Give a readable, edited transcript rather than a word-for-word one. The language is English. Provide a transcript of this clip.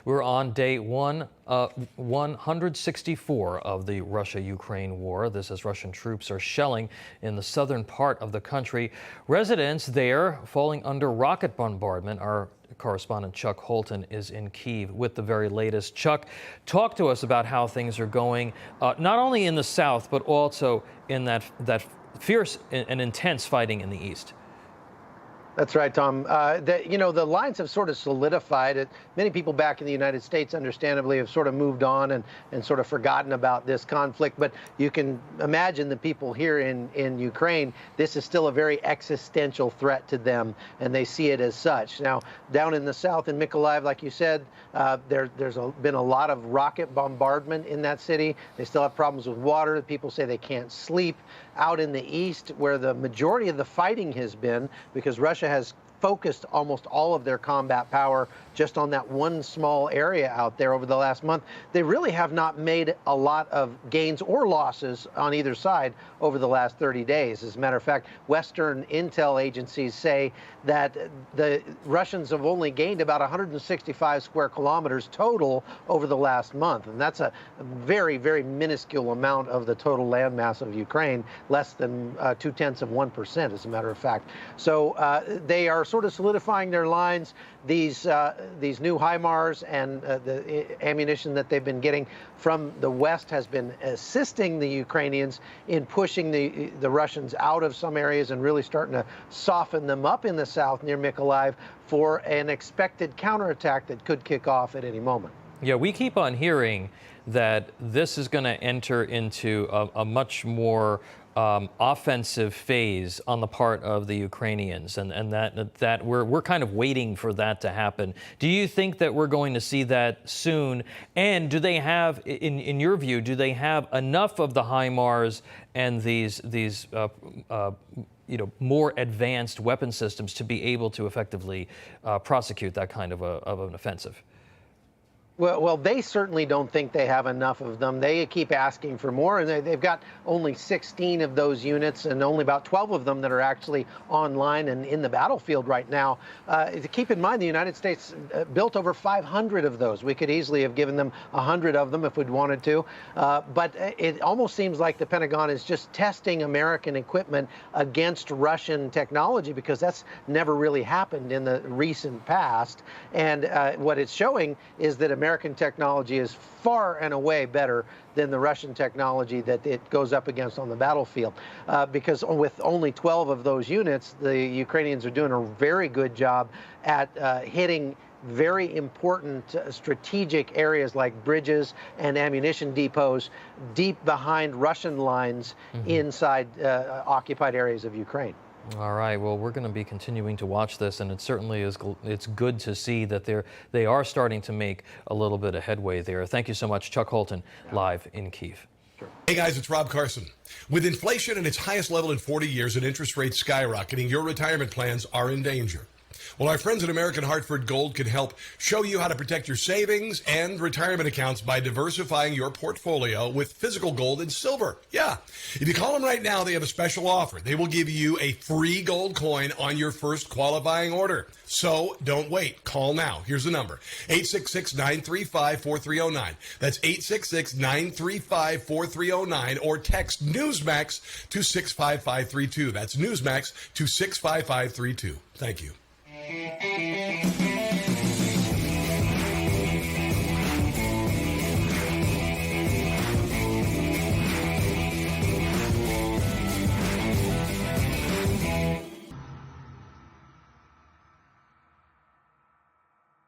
We're on day 164 of the Russia-Ukraine war. This as Russian troops are shelling in the southern part of the country. Residents there falling under rocket bombardment. Our correspondent Chuck Holton is in Kyiv with the very latest. Chuck, talk to us about how things are going, not only in the south, but also in that fierce and intense fighting in the east. That's right, Tom. The lines have sort of solidified. Many people back in the United States, understandably, have sort of moved on and sort of forgotten about this conflict. But you can imagine the people here in Ukraine, this is still a very existential threat to them, and they see it as such. Now, down in the south in Mykolaiv, like you said, there's been a lot of rocket bombardment in that city. They still have problems with water. People say they can't sleep. Out in the east, where the majority of the fighting has been, because Russia has focused almost all of their combat power just on that one small area out there over the last month. They really have not made a lot of gains or losses on either side over the last 30 days. As a matter of fact, Western intel agencies say that the Russians have only gained about 165 square kilometers total over the last month. And that's a very, very minuscule amount of the total landmass of Ukraine, less than 0.2%, as a matter of fact. So they are sort of solidifying their lines. These new HIMARS and the ammunition that they've been getting from the West has been assisting the Ukrainians in pushing the Russians out of some areas and really starting to soften them up in the south near Mykolaiv for an expected counterattack that could kick off at any moment. Yeah, we keep on hearing that this is going to enter into a much more offensive phase on the part of the Ukrainians, and that we're kind of waiting for that to happen. Do you think that we're going to see that soon? And do they have, in your view, do they have enough of the HIMARS and these more advanced weapon systems to be able to effectively prosecute that kind of an offensive? Well, they certainly don't think they have enough of them. They keep asking for more, and they've got only 16 of those units and only about 12 of them that are actually online and in the battlefield right now. Keep in mind, the United States built over 500 of those. We could easily have given them 100 of them if we'd wanted to. But it almost seems like the Pentagon is just testing American equipment against Russian technology, because that's never really happened in the recent past. And what it's showing is that American technology is far and away better than the Russian technology that it goes up against on the battlefield. Because with only 12 of those units, the Ukrainians are doing a very good job at hitting very important strategic areas like bridges and ammunition depots deep behind Russian lines inside occupied areas of Ukraine. All right. Well, we're going to be continuing to watch this, and it certainly is. It's good to see that they are starting to make a little bit of headway there. Thank you so much, Chuck Holton, live in Kyiv. Hey guys, it's Rob Carson. With inflation at its highest level in 40 years and interest rates skyrocketing, your retirement plans are in danger. Well, our friends at American Hartford Gold can help show you how to protect your savings and retirement accounts by diversifying your portfolio with physical gold and silver. Yeah. If you call them right now, they have a special offer. They will give you a free gold coin on your first qualifying order. So don't wait. Call now. Here's the number: 866-935-4309. That's 866-935-4309, or text Newsmax to 65532. That's Newsmax to 65532. Thank you.